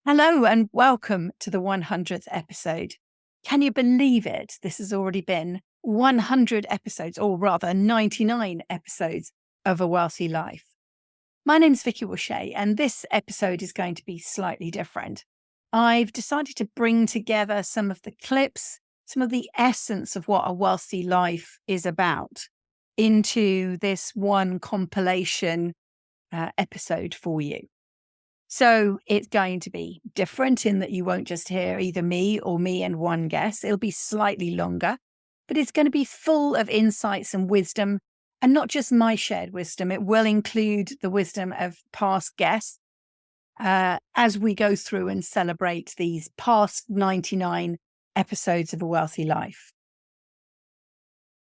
Hello and welcome to the 100th episode. Can you believe it? This has already been 100 episodes, or rather 99 episodes of A Wealthy Life. My name's Vicky Washay, and this episode is going to be slightly different. I've decided to bring together some of the clips, some of the essence of what A Wealthy Life is about into this one compilation episode for you. So it's going to be different in that you won't just hear either me or me and one guest. It'll be slightly longer, but it's going to be full of insights and wisdom, and not just my shared wisdom. It will include the wisdom of past guests as we go through and celebrate these past 99 episodes of A Wealthy Life.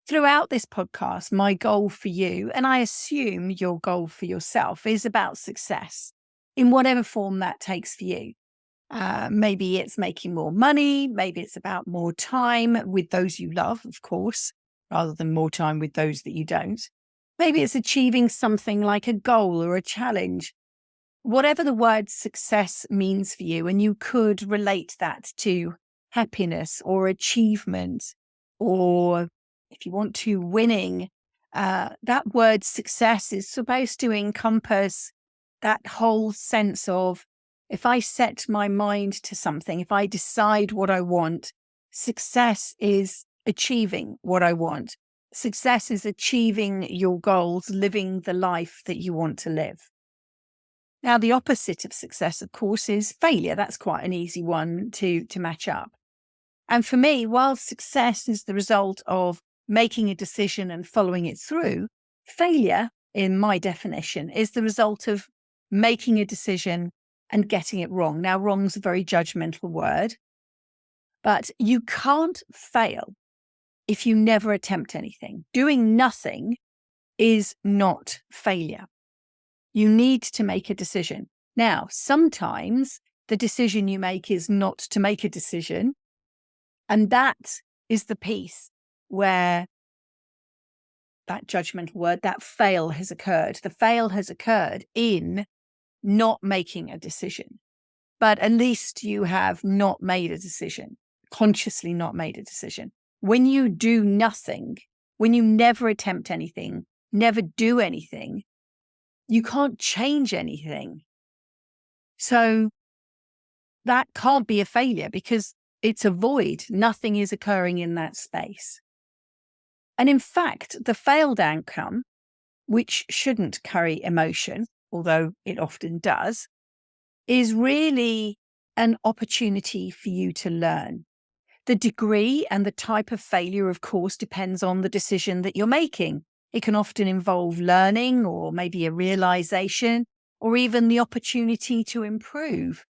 Throughout this podcast, my goal for you, and I assume your goal for yourself, is about success in whatever form that takes for you. Maybe it's making more money. Maybe it's about more time with those you love, of course, rather than more time with those that you don't. Maybe it's achieving something like a goal or a challenge. Whatever the word success means for you, and you could relate that to happiness or achievement, or if you want to, winning. That word success is supposed to encompass that whole sense of, if I set my mind to something, if I decide what I want, success is achieving what I want. Success is achieving your goals, living the life that you want to live. Now, the opposite of success, of course, is failure. That's quite an easy one to match up. And for me, while success is the result of making a decision and following it through, failure, in my definition, is the result of making a decision and getting it wrong. Now, wrong's a very judgmental word, but you can't fail if you never attempt anything. Doing nothing is not failure. You need to make a decision. Now, sometimes the decision you make is not to make a decision, and that is the piece where that judgmental word, that fail has occurred. The fail has occurred in not making a decision, but at least you have not made a decision, consciously not made a decision. When you do nothing, when you never attempt anything, never do anything, you can't change anything. So that can't be a failure because it's a void. Nothing is occurring in that space. And in fact, the failed outcome, which shouldn't carry emotion, although it often does, is really an opportunity for you to learn. The degree and the type of failure, of course, depends on the decision that you're making. It can often involve learning or maybe a realization or even the opportunity to improve.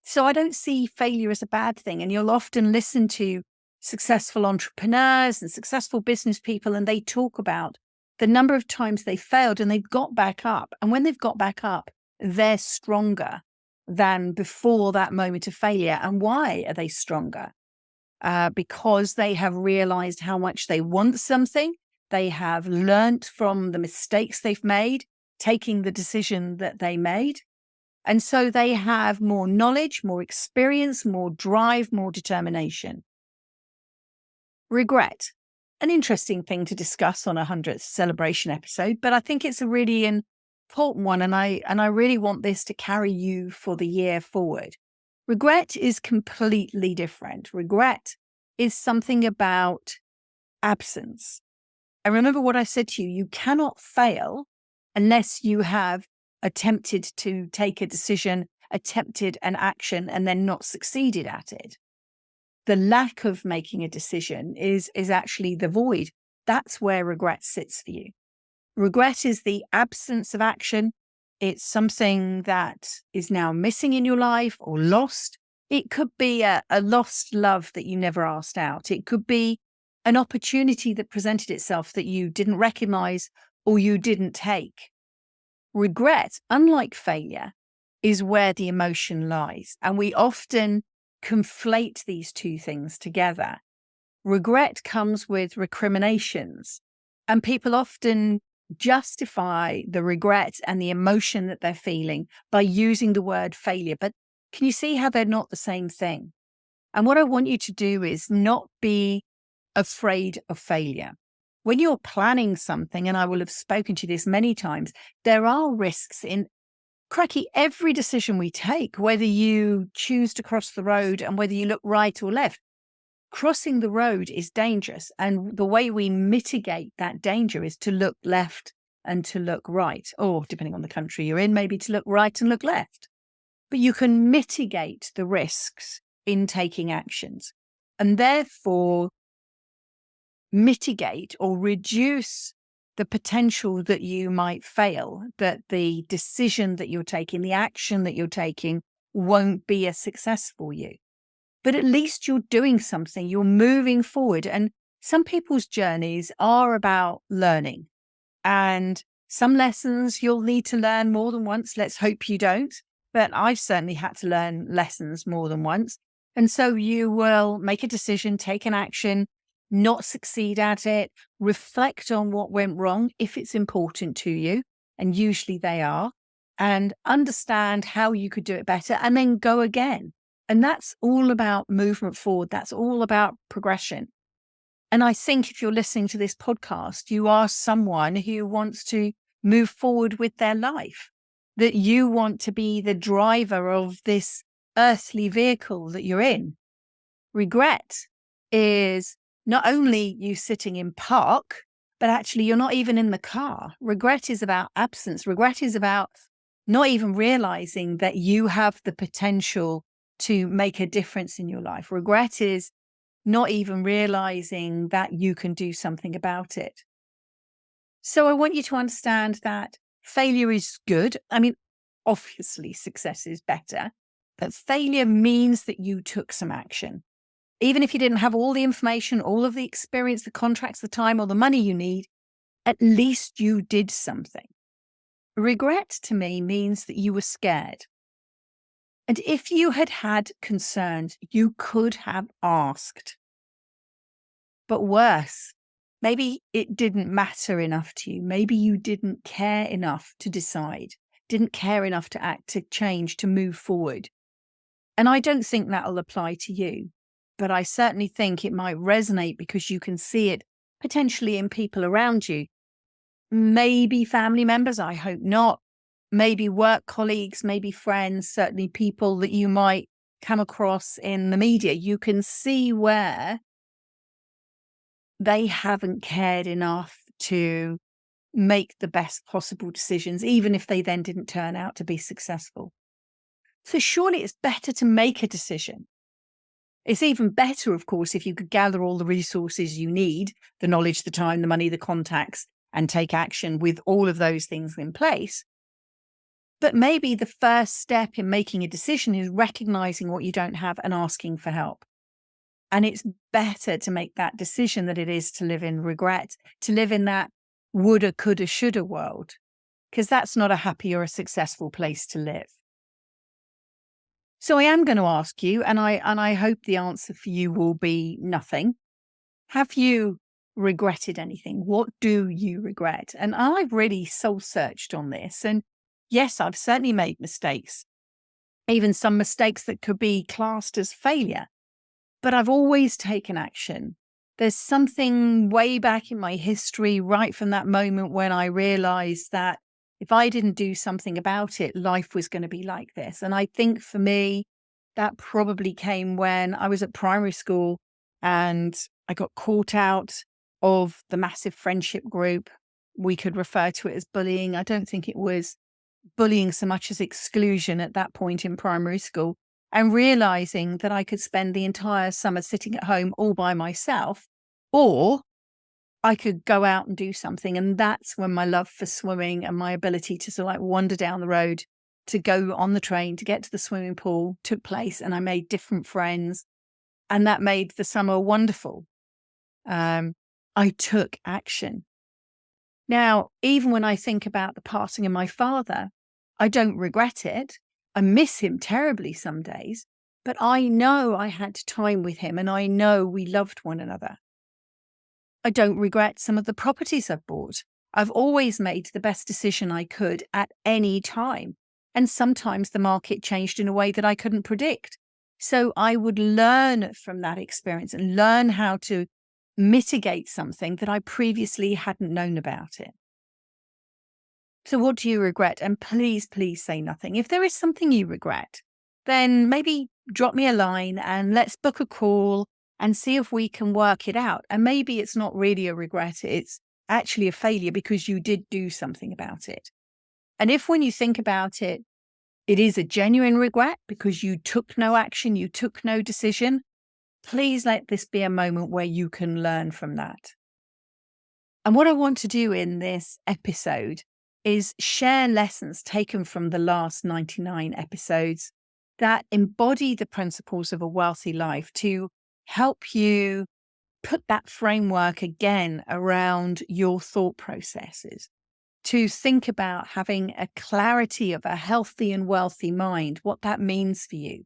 So I don't see failure as a bad thing. And you'll often listen to successful entrepreneurs and successful business people, and they talk about the number of times they failed and they've got back up. And when they've got back up, they're stronger than before that moment of failure. And why are they stronger? Because they have realized how much they want something. They have learnt from the mistakes they've made, taking the decision that they made. And so they have more knowledge, more experience, more drive, more determination. Regret. An interesting thing to discuss on a 100th celebration episode, but I think it's a really important one, and I really want this to carry you for the year forward. Regret is completely different. Regret is something about absence. And remember what I said to you, you cannot fail unless you have attempted to take a decision, attempted an action, and then not succeeded at it. The lack of making a decision is actually the void. That's where regret sits for you. Regret is the absence of action. It's something that is now missing in your life or lost. It could be a lost love that you never asked out. It could be an opportunity that presented itself that you didn't recognize or you didn't take. Regret, unlike failure, is where the emotion lies. And we often conflate these two things together. Regret comes with recriminations, and people often justify the regret and the emotion that they're feeling by using the word failure. But Can you see how they're not the same thing? And what I want you to do is not be afraid of failure. When you're planning something, and I will have spoken to this many times, there are risks in cracky every decision we take, whether you choose to cross the road and whether you look right or left. Crossing the road is dangerous. And the way we mitigate that danger is to look left and to look right, or depending on the country you're in, maybe to look right and look left. But you can mitigate the risks in taking actions and therefore mitigate or reduce the potential that you might fail, that the decision that you're taking, the action that you're taking won't be a success for you. But at least you're doing something, you're moving forward. And some people's journeys are about learning. And some lessons you'll need to learn more than once. Let's hope you don't. But I've certainly had to learn lessons more than once. And so you will make a decision, take an action, not succeed at it, reflect on what went wrong if it's important to you. And usually they are. And understand how you could do it better and then go again. And that's all about movement forward. That's all about progression. And I think if you're listening to this podcast, you are someone who wants to move forward with their life, that you want to be the driver of this earthly vehicle that you're in. Regret is not only you sitting in park, but actually you're not even in the car. Regret is about absence. Regret is about not even realizing that you have the potential to make a difference in your life. Regret is not even realizing that you can do something about it. So I want you to understand that failure is good. I mean, obviously success is better, but failure means that you took some action. Even if you didn't have all the information, all of the experience, the contracts, the time, or the money you need, at least you did something. Regret to me means that you were scared. And if you had had concerns, you could have asked. But worse, maybe it didn't matter enough to you. Maybe you didn't care enough to decide, didn't care enough to act, to change, to move forward. And I don't think that'll apply to you, but I certainly think it might resonate because you can see it potentially in people around you. Maybe family members, I hope not. Maybe work colleagues, maybe friends, certainly people that you might come across in the media. You can see where they haven't cared enough to make the best possible decisions, even if they then didn't turn out to be successful. So surely it's better to make a decision. It's even better, of course, if you could gather all the resources you need, the knowledge, the time, the money, the contacts, and take action with all of those things in place. But maybe the first step in making a decision is recognizing what you don't have and asking for help. And it's better to make that decision than it is to live in regret, to live in that woulda, coulda, shoulda world, because that's not a happy or a successful place to live. So I am going to ask you, and I hope the answer for you will be nothing. Have you regretted anything? What do you regret? And I've really soul searched on this. And yes, I've certainly made mistakes, even some mistakes that could be classed as failure. But I've always taken action. There's something way back in my history, right from that moment when I realized that if I didn't do something about it, life was going to be like this. And I think for me, that probably came when I was at primary school and I got caught out of the massive friendship group. We could refer to it as bullying. I don't think it was bullying so much as exclusion at that point in primary school. And realizing that I could spend the entire summer sitting at home all by myself, or I could go out and do something. And that's when my love for swimming and my ability to sort of like wander down the road, to go on the train, to get to the swimming pool took place. And I made different friends. And that made the summer wonderful. I took action. Now, even when I think about the passing of my father, I don't regret it. I miss him terribly some days, but I know I had time with him and I know we loved one another. I don't regret some of the properties I've bought. I've always made the best decision I could at any time. And sometimes the market changed in a way that I couldn't predict. So I would learn from that experience and learn how to mitigate something that I previously hadn't known about it. So what do you regret? And please, please say nothing. If there is something you regret, then maybe drop me a line and let's book a call and see if we can work it out. And maybe it's not really a regret. It's actually a failure because you did do something about it. And if when you think about it, it is a genuine regret because you took no action, you took no decision, please let this be a moment where you can learn from that. And what I want to do in this episode is share lessons taken from the last 99 episodes that embody the principles of a wealthy life to help you put that framework again around your thought processes, to think about having a clarity of a healthy and wealthy mind, what that means for you,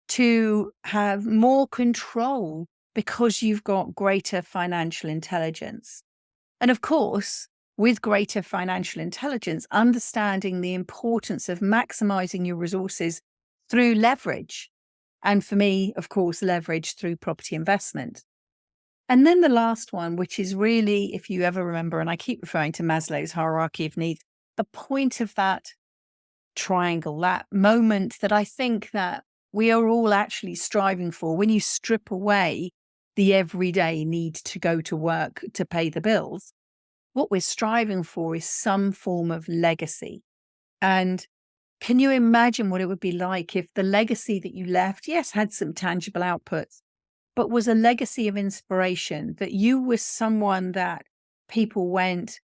to have more control because you've got greater financial intelligence. And of course, with greater financial intelligence, understanding the importance of maximizing your resources through leverage. And for me, of course, leverage through property investment. And then the last one, which is really, if you ever remember, and I keep referring to Maslow's hierarchy of needs, the point of that triangle, that moment that I think that we are all actually striving for when you strip away the everyday need to go to work to pay the bills. What we're striving for is some form of legacy. And can you imagine what it would be like if the legacy that you left, yes, had some tangible outputs, but was a legacy of inspiration, that you were someone that people went,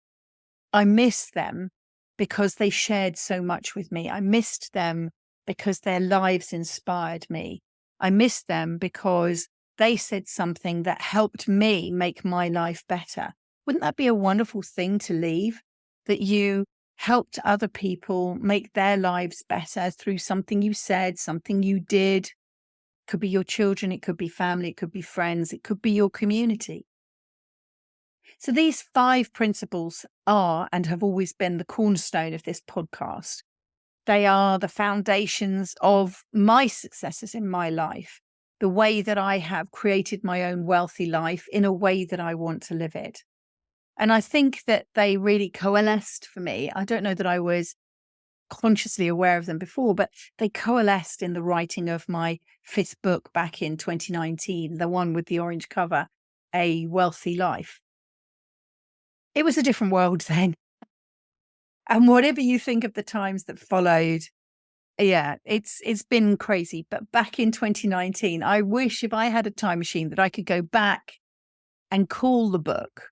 I miss them because they shared so much with me. I missed them because their lives inspired me. I missed them because they said something that helped me make my life better. Wouldn't that be a wonderful thing to leave? That you helped other people make their lives better through something you said, something you did. Could be your children, it could be family, it could be friends, it could be your community. So these 5 principles are and have always been the cornerstone of this podcast. They are the foundations of my successes in my life, the way that I have created my own wealthy life in a way that I want to live it. And I think that they really coalesced for me. I don't know that I was consciously aware of them before, but they coalesced in the writing of my 5th book back in 2019, the one with the orange cover, A Wealthy Life. It was a different world then. And whatever you think of the times that followed, yeah, it's been crazy. But back in 2019, I wish if I had a time machine that I could go back and call the book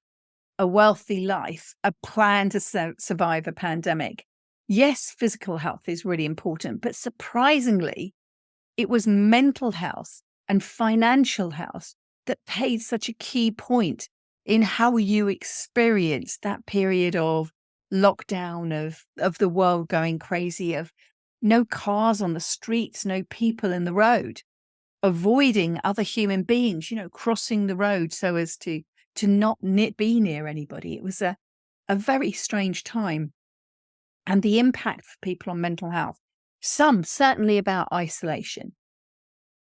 A Wealthy Life, a plan to survive a pandemic. Yes, physical health is really important, but surprisingly, it was mental health and financial health that played such a key point in how you experienced that period of lockdown, of the world going crazy, of no cars on the streets, no people in the road, avoiding other human beings, crossing the road so as to not be near anybody. It was a very strange time. And the impact for people on mental health, some certainly about isolation,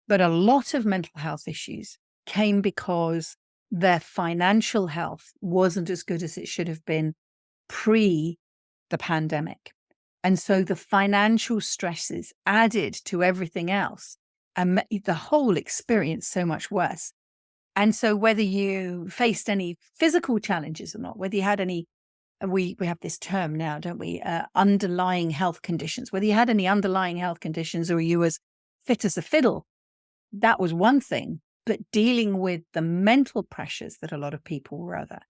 but a lot of mental health issues came because their financial health wasn't as good as it should have been pre the pandemic. And so the financial stresses added to everything else and made the whole experience so much worse. And so whether you faced any physical challenges or not, whether you had any, we have this term now, don't we? Underlying health conditions, whether you had any underlying health conditions or you was fit as a fiddle, that was one thing, but dealing with the mental pressures that a lot of people were under.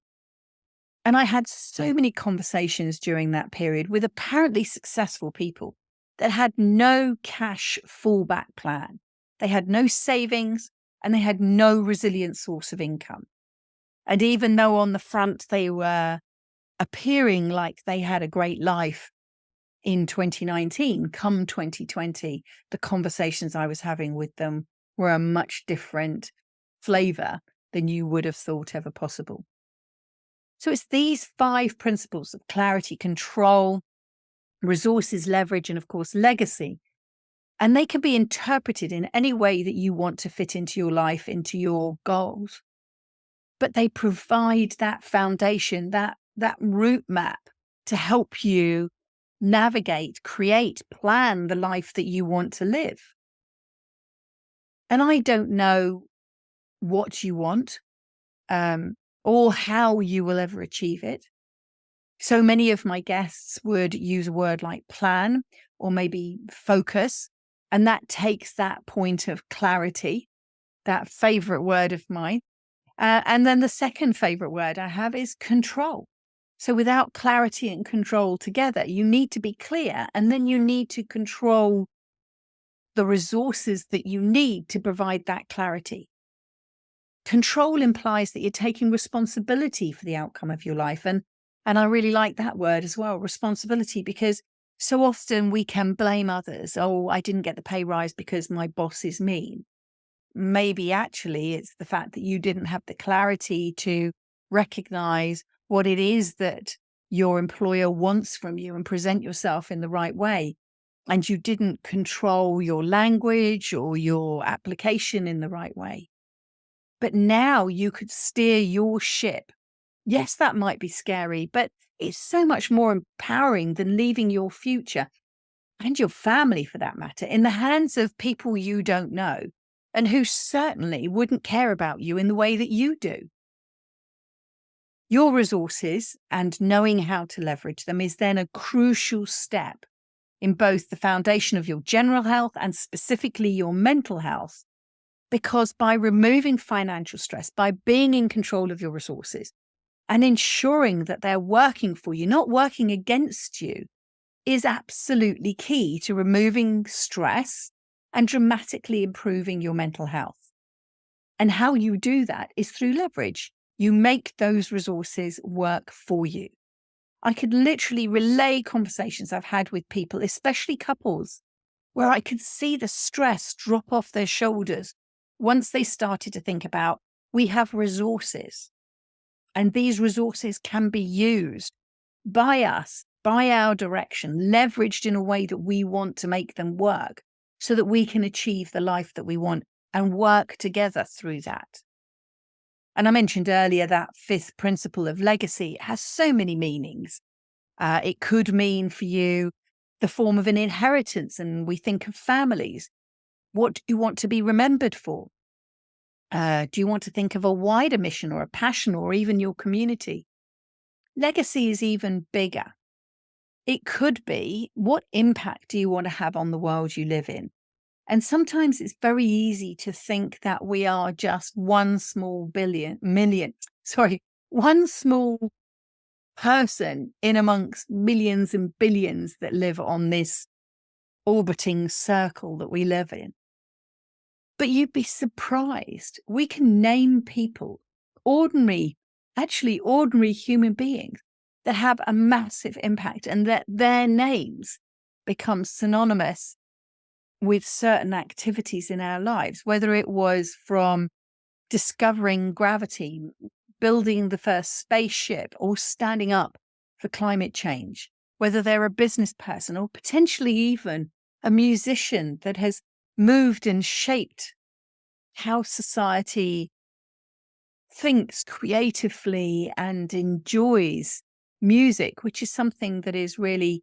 And I had so many conversations during that period with apparently successful people that had no cash fallback plan. They had no savings and they had no resilient source of income. And even though on the front they were appearing like they had a great life in 2019, come 2020, the conversations I was having with them were a much different flavor than you would have thought ever possible. So it's these 5 principles of clarity, control, resources, leverage, and of course, legacy. And they can be interpreted in any way that you want to fit into your life, into your goals. But they provide that foundation, that route map to help you navigate, create, plan the life that you want to live. And I don't know what you want, or how you will ever achieve it. So many of my guests would use a word like plan or maybe focus, and that takes that point of clarity, that favorite word of mine. And then the second favorite word I have is control. So without clarity and control together, you need to be clear, and then you need to control the resources that you need to provide that clarity. Control implies that you're taking responsibility for the outcome of your life. And I really like that word as well, responsibility, because so often we can blame others. Oh, I didn't get the pay rise because my boss is mean. Maybe actually it's the fact that you didn't have the clarity to recognize what it is that your employer wants from you and present yourself in the right way. And you didn't control your language or your application in the right way. But now you could steer your ship. Yes, that might be scary, but it's so much more empowering than leaving your future and your family, for that matter, in the hands of people you don't know and who certainly wouldn't care about you in the way that you do. Your resources and knowing how to leverage them is then a crucial step in both the foundation of your general health and specifically your mental health. Because by removing financial stress, by being in control of your resources and ensuring that they're working for you, not working against you, is absolutely key to removing stress and dramatically improving your mental health. And how you do that is through leverage. You make those resources work for you. I could literally relay conversations I've had with people, especially couples, where I could see the stress drop off their shoulders once they started to think about, we have resources, and these resources can be used by us, by our direction, leveraged in a way that we want to make them work so that we can achieve the life that we want and work together through that. And I mentioned earlier that fifth principle of legacy. It has so many meanings. It could mean for you the form of an inheritance, and we think of families. What do you want to be remembered for? Do you want to think of a wider mission or a passion or even your community? Legacy is even bigger. It could be, what impact do you want to have on the world you live in? And sometimes it's very easy to think that we are just one small one small person in amongst millions and billions that live on this orbiting circle that we live in. But you'd be surprised. We can name people, ordinary human beings that have a massive impact, and that their names become synonymous with certain activities in our lives, whether it was from discovering gravity, building the first spaceship, or standing up for climate change, whether they're a business person or potentially even a musician that has moved and shaped how society thinks creatively and enjoys music, which is something that is really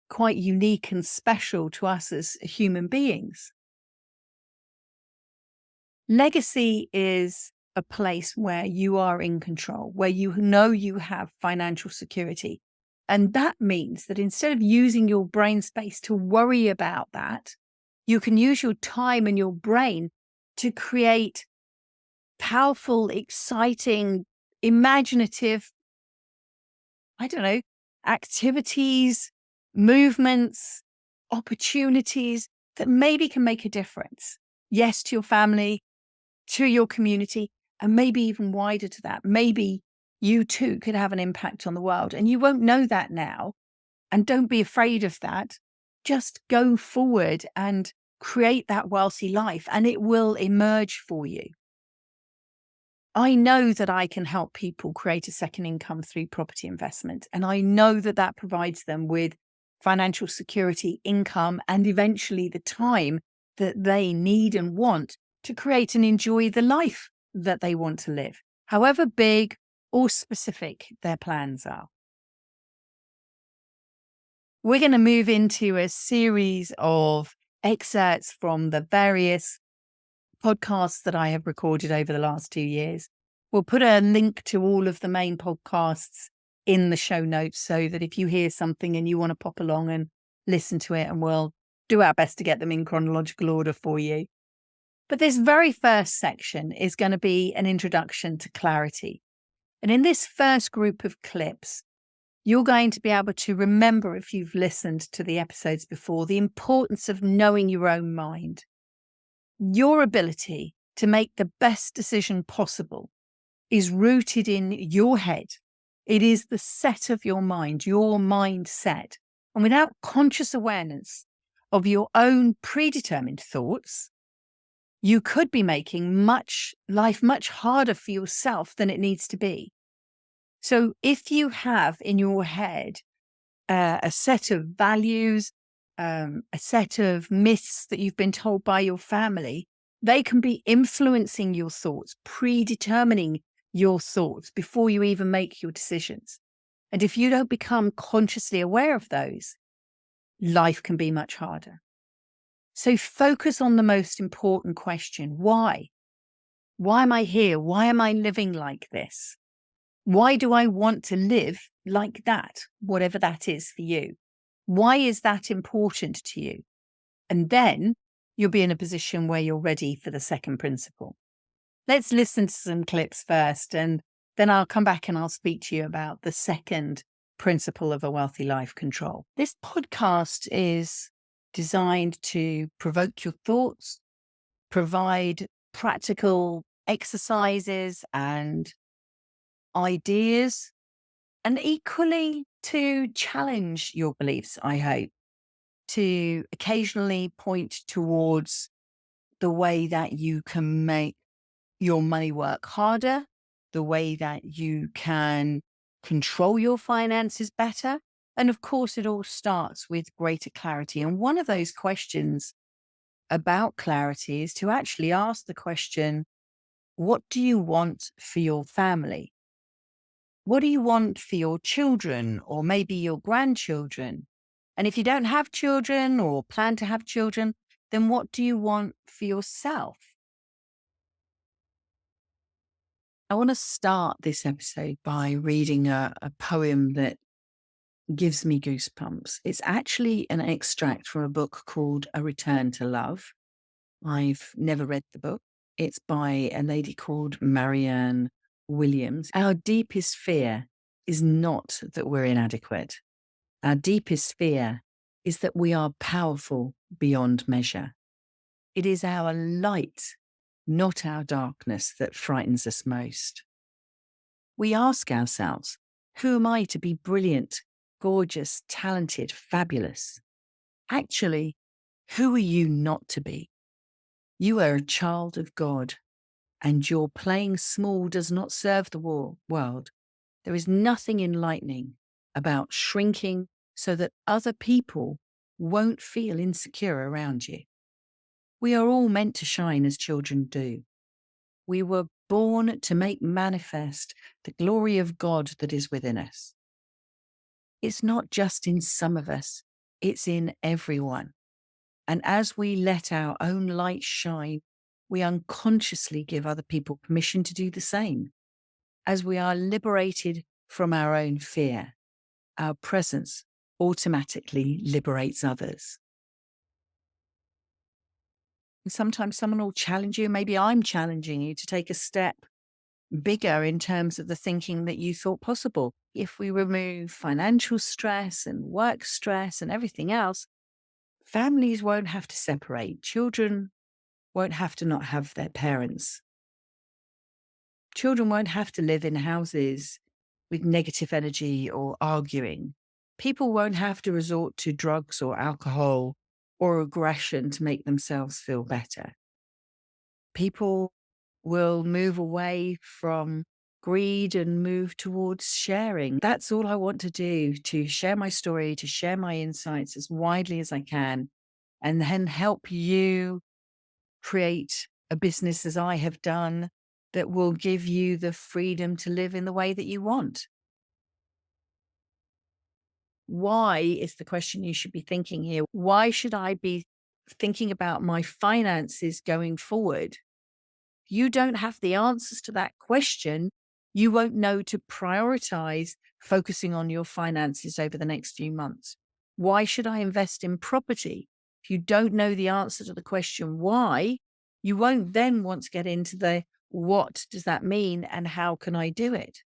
quite unique and special to us as human beings. Legacy is a place where you are in control, where you know you have financial security. And that means that instead of using your brain space to worry about that, you can use your time and your brain to create powerful, exciting, imaginative, activities, movements, opportunities that maybe can make a difference. Yes, to your family, to your community, and maybe even wider to that. Maybe you too could have an impact on the world, and you won't know that now. And don't be afraid of that. Just go forward and create that wealthy life, and it will emerge for you. I know that I can help people create a second income through property investment. And I know that that provides them with financial security, income, and eventually the time that they need and want to create and enjoy the life that they want to live, however big or specific their plans are. We're going to move into a series of excerpts from the various podcasts that I have recorded over the last 2 years. We'll put a link to all of the main podcasts in the show notes so that if you hear something and you want to pop along and listen to it, and we'll do our best to get them in chronological order for you. But this very first section is going to be an introduction to clarity. And in this first group of clips, you're going to be able to remember, if you've listened to the episodes before, the importance of knowing your own mind. Your ability to make the best decision possible is rooted in your head. It is the set of your mind, your mindset. And without conscious awareness of your own predetermined thoughts, you could be making life much harder for yourself than it needs to be. So if you have in your head a set of values, a set of myths that you've been told by your family, they can be influencing your thoughts, predetermining your thoughts before you even make your decisions. And if you don't become consciously aware of those, life can be much harder. So focus on the most important question. Why? Why am I here? Why am I living like this? Why do I want to live like that, whatever that is for you? Why is that important to you? And then you'll be in a position where you're ready for the second principle. Let's listen to some clips first, and then I'll come back and I'll speak to you about the second principle of a wealthy life: control. This podcast is designed to provoke your thoughts, provide practical exercises and ideas, and equally to challenge your beliefs, I hope, to occasionally point towards the way that you can make your money work harder, the way that you can control your finances better. And of course, it all starts with greater clarity. And one of those questions about clarity is to actually ask the question, what do you want for your family? What do you want for your children or maybe your grandchildren? And if you don't have children or plan to have children, then what do you want for yourself? I want to start this episode by reading a poem that gives me goosebumps. It's actually an extract from a book called A Return to Love. I've never read the book. It's by a lady called Marianne Williams. Our deepest fear is not that we're inadequate. Our deepest fear is that we are powerful beyond measure. It is our light, not our darkness, that frightens us most. We ask ourselves, who am I to be brilliant, gorgeous, talented, fabulous? Actually, who are you not to be? You are a child of God, and your playing small does not serve the world. There is nothing enlightening about shrinking so that other people won't feel insecure around you. We are all meant to shine as children do. We were born to make manifest the glory of God that is within us. It's not just in some of us, it's in everyone. And as we let our own light shine, we unconsciously give other people permission to do the same. As we are liberated from our own fear, our presence automatically liberates others. And sometimes someone will challenge you. Maybe I'm challenging you to take a step bigger in terms of the thinking that you thought possible. If we remove financial stress and work stress and everything else, families won't have to separate. Children won't have to not have their parents. Children won't have to live in houses with negative energy or arguing. People won't have to resort to drugs or alcohol or aggression to make themselves feel better. People will move away from greed and move towards sharing. That's all I want to do, to share my story, to share my insights as widely as I can, and then help you create a business as I have done that will give you the freedom to live in the way that you want. Why is the question you should be thinking here. Why should I be thinking about my finances going forward? You don't have the answers to that question. You won't know to prioritize focusing on your finances over the next few months. Why should I invest in property? If you don't know the answer to the question why, you won't then want to get into the what does that mean and how can I do it?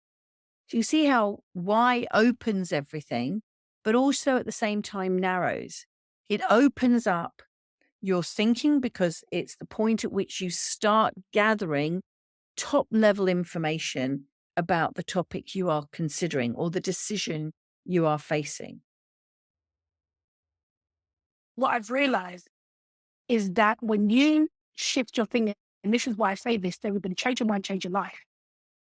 So you see how why opens everything, but also at the same time narrows. It opens up your thinking because it's the point at which you start gathering top level information about the topic you are considering or the decision you are facing. What I've realized is that when you shift your thinking, and this is why I say this, everybody, change your mind, change your life.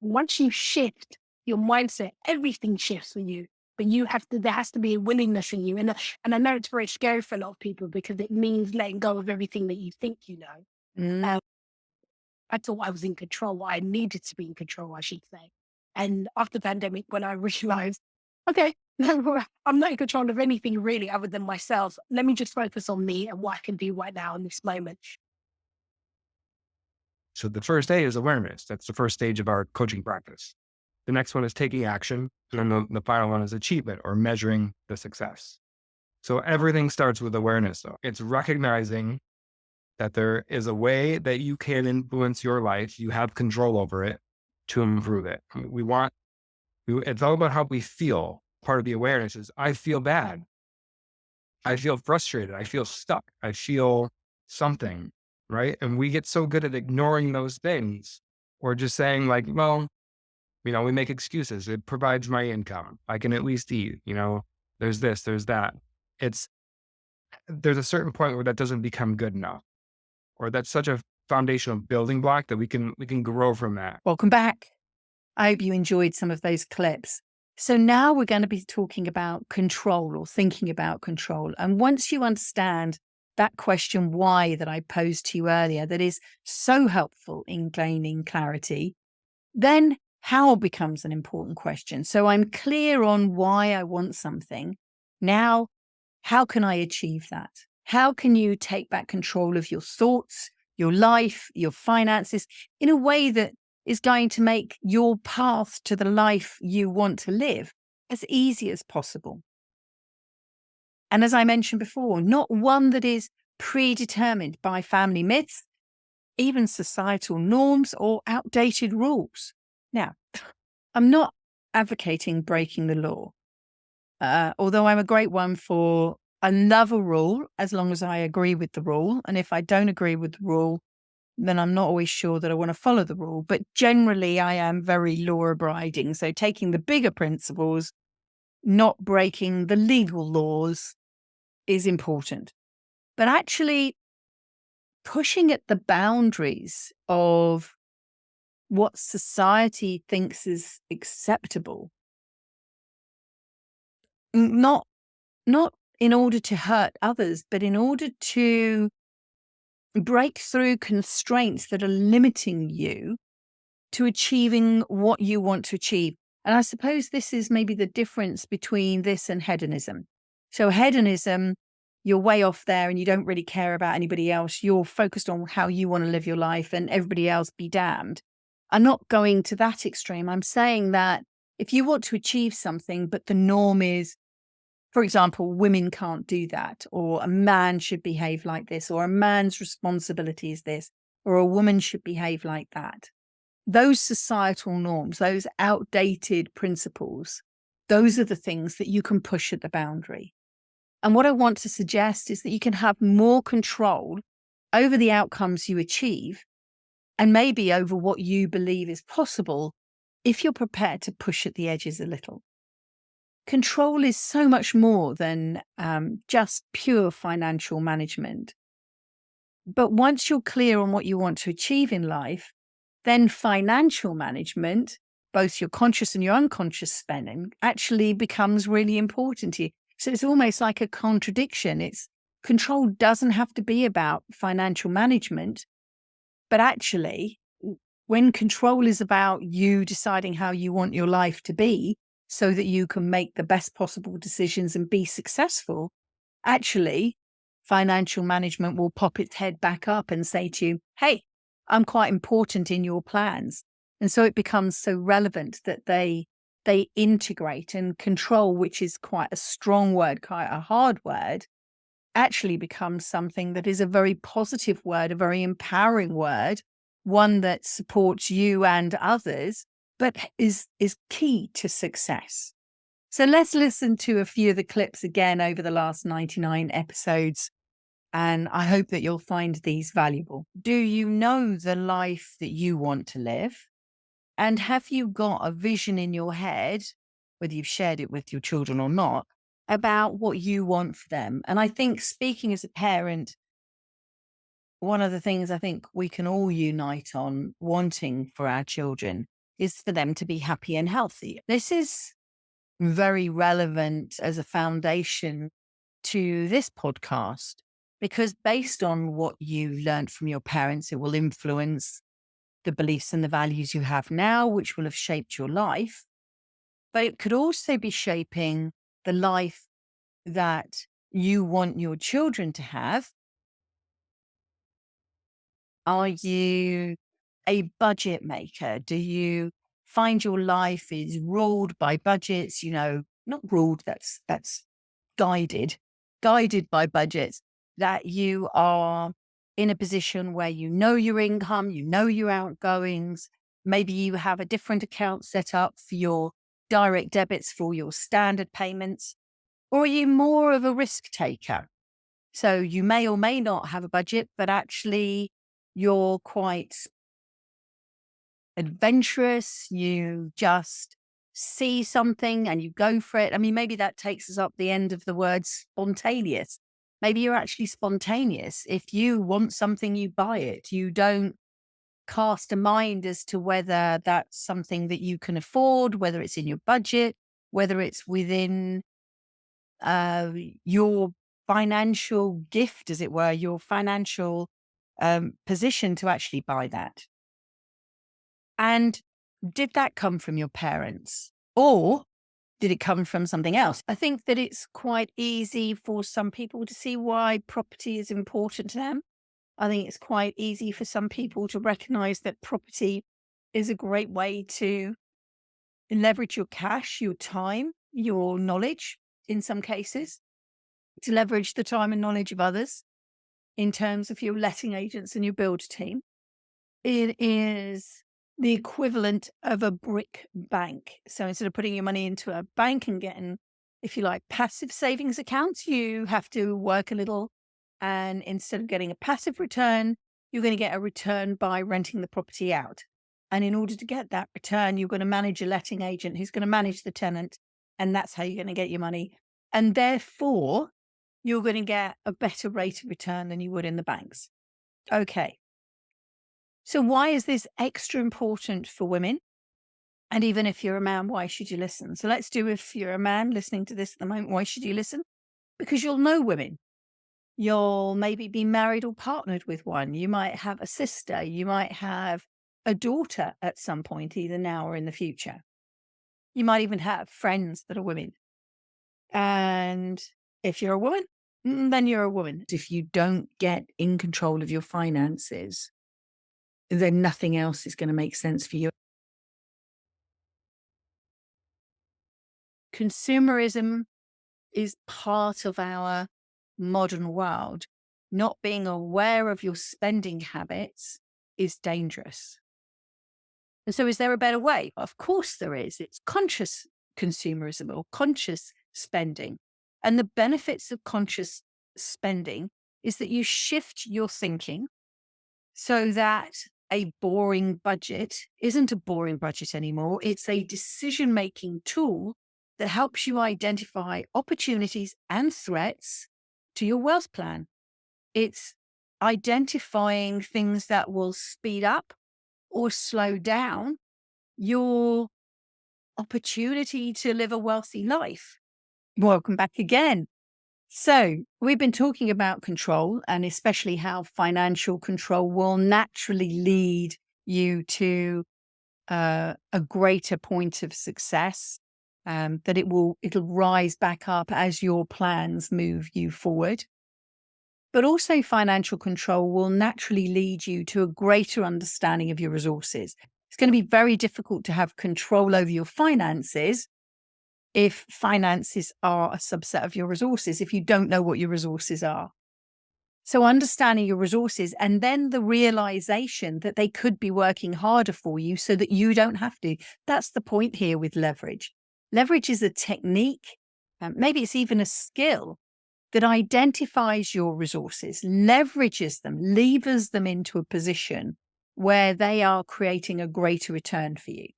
Once you shift your mindset, everything shifts for you. But there has to be a willingness in you. And I know it's very scary for a lot of people because it means letting go of everything that you think you know. Mm. I thought I was in control. I needed to be in control, I should say. And after the pandemic, when I realized, okay, no, I'm not in control of anything really other than myself. Let me just focus on me and what I can do right now in this moment. So the first A is awareness. That's the first stage of our coaching practice. The next one is taking action. And then the final one is achievement or measuring the success. So everything starts with awareness, though. It's recognizing that there is a way that you can influence your life. You have control over it to improve it. It's all about how we feel. Part of the awareness is I feel bad. I feel frustrated. I feel stuck. I feel something, right? And we get so good at ignoring those things or just saying like, well, we make excuses. It provides my income. I can at least eat, there's this, there's that. There's a certain point where that doesn't become good enough, or that's such a foundational building block that we can grow from that. Welcome back. I hope you enjoyed some of those clips. So now we're going to be talking about control or thinking about control. And once you understand that question why that I posed to you earlier, that is so helpful in gaining clarity, then how becomes an important question. So I'm clear on why I want something. Now, how can I achieve that? How can you take back control of your thoughts, your life, your finances in a way that is going to make your path to the life you want to live as easy as possible? And as I mentioned before, not one that is predetermined by family myths, even societal norms or outdated rules. Now, I'm not advocating breaking the law, although I'm a great one for another rule as long as I agree with the rule. And if I don't agree with the rule, then I'm not always sure that I want to follow the rule. But generally, I am very law abiding. So taking the bigger principles, not breaking the legal laws is important. But actually pushing at the boundaries of what society thinks is acceptable, not in order to hurt others, but in order to break through constraints that are limiting you to achieving what you want to achieve. And I suppose this is maybe the difference between this and hedonism. So hedonism, you're way off there and you don't really care about anybody else. You're focused on how you want to live your life and everybody else be damned. I'm not going to that extreme. I'm saying that if you want to achieve something, but the norm is, for example, women can't do that, or a man should behave like this, or a man's responsibility is this, or a woman should behave like that. Those societal norms, those outdated principles, those are the things that you can push at the boundary. And what I want to suggest is that you can have more control over the outcomes you achieve and maybe over what you believe is possible if you're prepared to push at the edges a little. Control is so much more than just pure financial management. But once you're clear on what you want to achieve in life, then financial management both your conscious and your unconscious spending actually becomes really important to you. So it's almost like a contradiction. It's control doesn't have to be about financial management, but actually, when control is about you deciding how you want your life to be so that you can make the best possible decisions and be successful, actually, financial management will pop its head back up and say to you, hey, I'm quite important in your plans. And so it becomes so relevant that they integrate, and control, which is quite a strong word, quite a hard word, actually becomes something that is a very positive word, a very empowering word, one that supports you and others, but is key to success. So let's listen to a few of the clips again over the last 99 episodes, and I hope that you'll find these valuable. Do you know the life that you want to live? And have you got a vision in your head, whether you've shared it with your children or not, about what you want for them? And I think, speaking as a parent, one of the things I think we can all unite on wanting for our children is for them to be happy and healthy. This is very relevant as a foundation to this podcast, because based on what you learned from your parents, it will influence the beliefs and the values you have now, which will have shaped your life. But it could also be shaping the life that you want your children to have. Are you a budget maker? Do you find your life is ruled by budgets? Not ruled, that's guided by budgets, that you are in a position where you know your income, you know your outgoings. Maybe you have a different account set up for your direct debits, for your standard payments. Or are you more of a risk taker? So you may or may not have a budget, but actually you're quite adventurous. You just see something and you go for it. I mean, maybe that takes us up the end of the word spontaneous. Maybe you're actually spontaneous. If you want something, you buy it. You don't cast a mind as to whether that's something that you can afford, whether it's in your budget, whether it's within your financial gift, as it were, your financial position to actually buy that. And did that come from your parents, or did it come from something else? I think that it's quite easy for some people to see why property is important to them. I think it's quite easy for some people to recognize that property is a great way to leverage your cash, your time, your knowledge, in some cases, to leverage the time and knowledge of others in terms of your letting agents and your build team. It is the equivalent of a brick bank. So instead of putting your money into a bank and getting, if you like, passive savings accounts, you have to work a little. And instead of getting a passive return, you're going to get a return by renting the property out. And in order to get that return, you're going to manage a letting agent who's going to manage the tenant. And that's how you're going to get your money. And therefore, you're going to get a better rate of return than you would in the banks. Okay. So why is this extra important for women? And even if you're a man, why should you listen? So let's do, if you're a man listening to this at the moment, why should you listen? Because you'll know women. You'll maybe be married or partnered with one. You might have a sister. You might have a daughter at some point, either now or in the future. You might even have friends that are women. And if you're a woman, then you're a woman. If you don't get in control of your finances, then nothing else is going to make sense for you. Consumerism is part of our modern world. Not being aware of your spending habits is dangerous. And so is there a better way? Of course there is. It's conscious consumerism or conscious spending. And the benefits of conscious spending is that you shift your thinking so that a boring budget isn't a boring budget anymore. It's a decision-making tool that helps you identify opportunities and threats to your wealth plan. It's identifying things that will speed up or slow down your opportunity to live a wealthy life. Welcome back again. So, we've been talking about control, and especially how financial control will naturally lead you to a greater point of success, that it'll rise back up as your plans move you forward. But also, financial control will naturally lead you to a greater understanding of your resources. It's going to be very difficult to have control over your finances if finances are a subset of your resources, if you don't know what your resources are. So understanding your resources and then the realization that they could be working harder for you so that you don't have to. That's the point here with leverage. Leverage is a technique, maybe it's even a skill that identifies your resources, leverages them, levers them into a position where they are creating a greater return for you.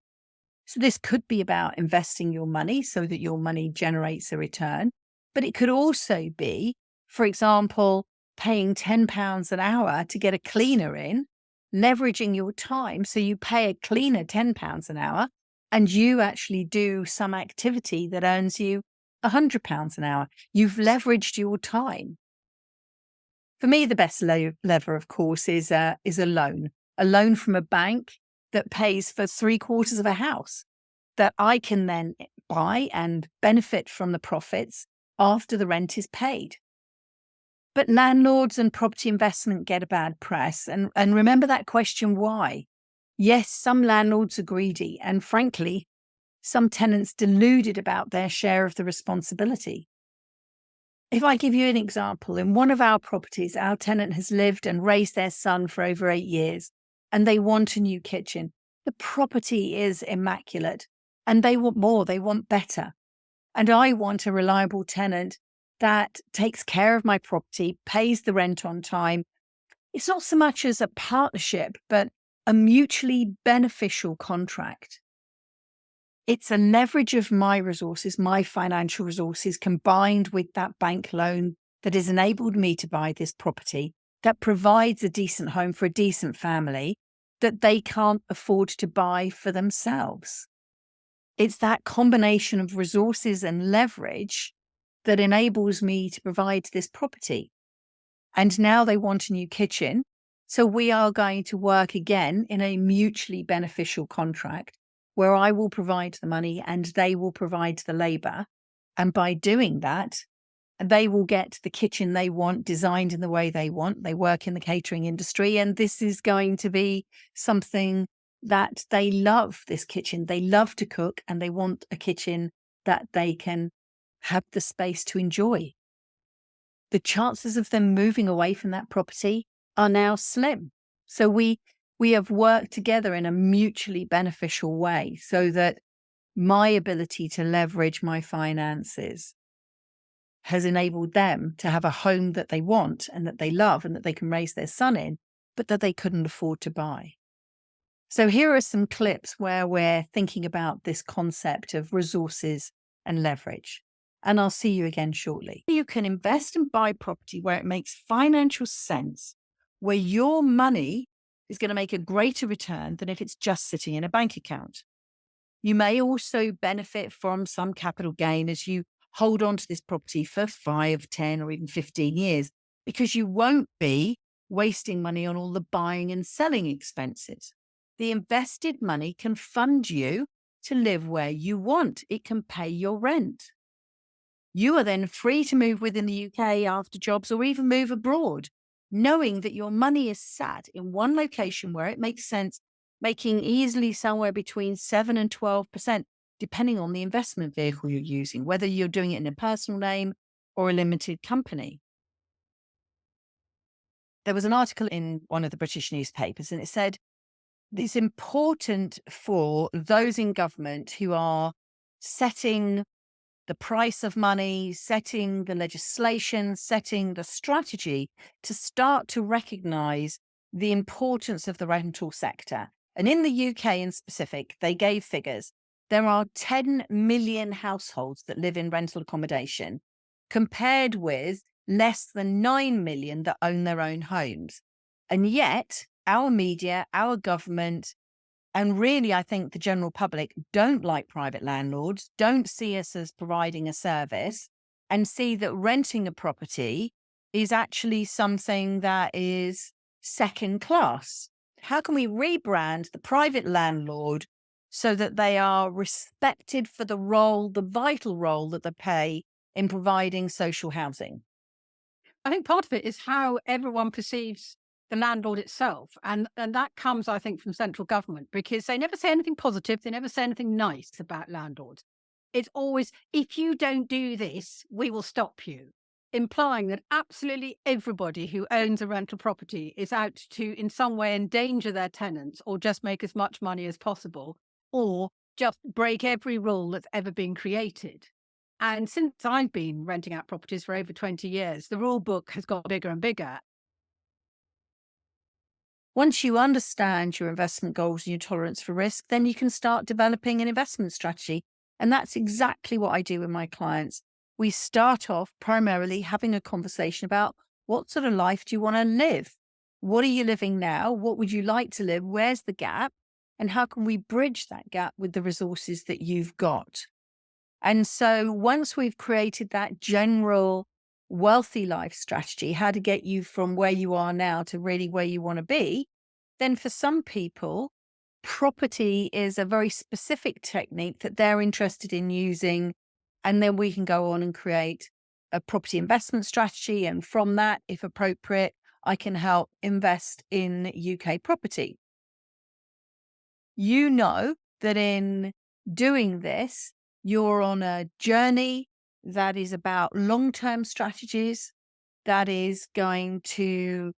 So this could be about investing your money so that your money generates a return, but it could also be, for example, paying £10 an hour to get a cleaner in, leveraging your time. So you pay a cleaner £10 an hour and you actually do some activity that earns you £100 an hour. You've leveraged your time. For me, the best lever, of course, is a loan from a bank that pays for 3/4 of a house that I can then buy and benefit from the profits after the rent is paid. But landlords and property investment get a bad press. And remember that question, why? Yes, some landlords are greedy, and frankly, some tenants deluded about their share of the responsibility. If I give you an example, in one of our properties, our tenant has lived and raised their son for over 8 years, and they want a new kitchen. The property is immaculate, and they want more, they want better. And I want a reliable tenant that takes care of my property, pays the rent on time. It's not so much as a partnership, but a mutually beneficial contract. It's a leverage of my resources, my financial resources, combined with that bank loan that has enabled me to buy this property, that provides a decent home for a decent family that they can't afford to buy for themselves. It's that combination of resources and leverage that enables me to provide this property. And now they want a new kitchen. So we are going to work again in a mutually beneficial contract where I will provide the money and they will provide the labor. And by doing that, they will get the kitchen they want, designed in the way they want. They work in the catering industry, and this is going to be something that they love, this kitchen. They love to cook, and they want a kitchen that they can have the space to enjoy. The chances of them moving away from that property are now slim. So we have worked together in a mutually beneficial way so that my ability to leverage my finances has enabled them to have a home that they want and that they love and that they can raise their son in, but that they couldn't afford to buy. So here are some clips where we're thinking about this concept of resources and leverage. And I'll see you again shortly. You can invest and buy property where it makes financial sense, where your money is going to make a greater return than if it's just sitting in a bank account. You may also benefit from some capital gain as you hold on to this property for 5, 10, or even 15 years, because you won't be wasting money on all the buying and selling expenses. The invested money can fund you to live where you want. It can pay your rent. You are then free to move within the UK after jobs or even move abroad, knowing that your money is sat in one location where it makes sense, making easily somewhere between 7 and 12%, depending on the investment vehicle you're using, whether you're doing it in a personal name or a limited company. There was an article in one of the British newspapers, and it said, it's important for those in government who are setting the price of money, setting the legislation, setting the strategy to start to recognize the importance of the rental sector. And in the UK in specific, they gave figures. There are 10 million households that live in rental accommodation, compared with less than 9 million that own their own homes. And yet, our media, our government, And really, I think the general public don't like private landlords, don't see us as providing a service, and see that renting a property is actually something that is second class. How can we rebrand the private landlord so that they are respected for the role, the vital role that they play in providing social housing? I think part of it is how everyone perceives the landlord itself. And that comes, I think, from central government because they never say anything positive. They never say anything nice about landlords. It's always, if you don't do this, we will stop you, implying that absolutely everybody who owns a rental property is out to, in some way, endanger their tenants or just make as much money as possible or just break every rule that's ever been created. And since I've been renting out properties for over 20 years, the rule book has got bigger and bigger. Once you understand your investment goals and your tolerance for risk, then you can start developing an investment strategy. And that's exactly what I do with my clients. We start off primarily having a conversation about what sort of life do you want to live? What are you living now? What would you like to live? Where's the gap? And how can we bridge that gap with the resources that you've got? And so once we've created that general wealthy life strategy, how to get you from where you are now to really where you want to be, then for some people, property is a very specific technique that they're interested in using. And then we can go on and create a property investment strategy. And from that, if appropriate, I can help invest in UK property. You know that in doing this, you're on a journey that is about long-term strategies, that is going to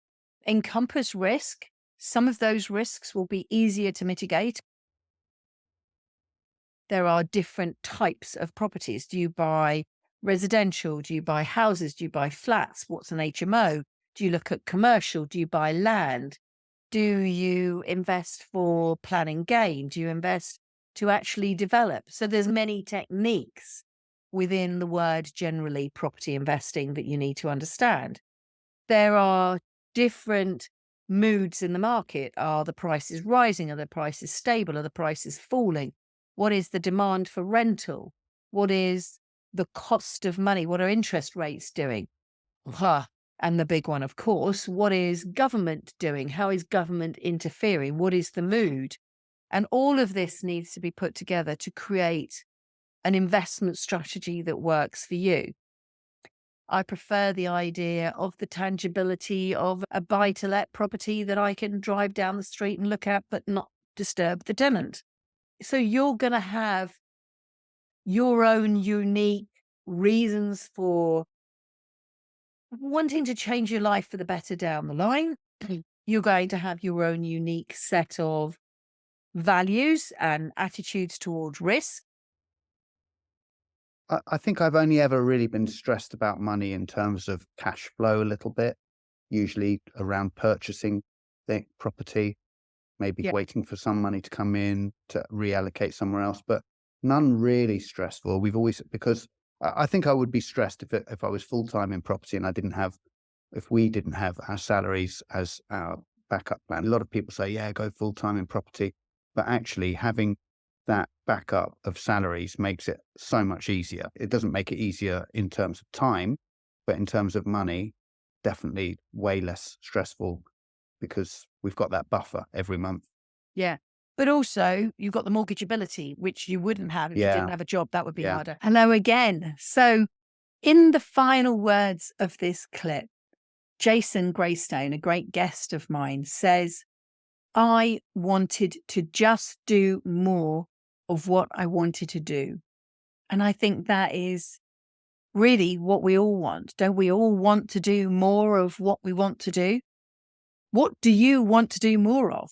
encompass risk. Some of those risks will be easier to mitigate. There are different types of properties. Do you buy residential? Do you buy houses? Do you buy flats? What's an HMO? Do you look at commercial? Do you buy land? Do you invest for planning gain? Do you invest to actually develop? So there's many techniques within the word generally property investing that you need to understand. There are different moods in the market. Are the prices rising? Are the prices stable? Are the prices falling? What is the demand for rental? What is the cost of money? What are interest rates doing? And the big one, of course, what is government doing? How is government interfering? What is the mood? And all of this needs to be put together to create an investment strategy that works for you. I prefer the idea of the tangibility of a buy-to-let property that I can drive down the street and look at, but not disturb the tenant. So you're going to have your own unique reasons for wanting to change your life for the better down the line. You're going to have your own unique set of values and attitudes towards risk. I think I've only ever really been stressed about money in terms of cash flow a little bit, usually around purchasing the property, maybe Yeah. waiting for some money to come in to reallocate somewhere else, but none really stressful. We've always, because I think I would be stressed if I was full-time in property and if we didn't have our salaries as our backup plan. A lot of people say, yeah, go full-time in property, but actually having that backup of salaries makes it so much easier. It doesn't make it easier in terms of time, but in terms of money, definitely way less stressful because we've got that buffer every month. Yeah. But also, you've got the mortgageability, which you wouldn't have if you didn't have a job. That would be harder. Hello again. So, in the final words of this clip, Jason Greystone, a great guest of mine, says, I wanted to just do more of what I wanted to do. And I think that is really what we all want. Don't we all want to do more of what we want to do? What do you want to do more of?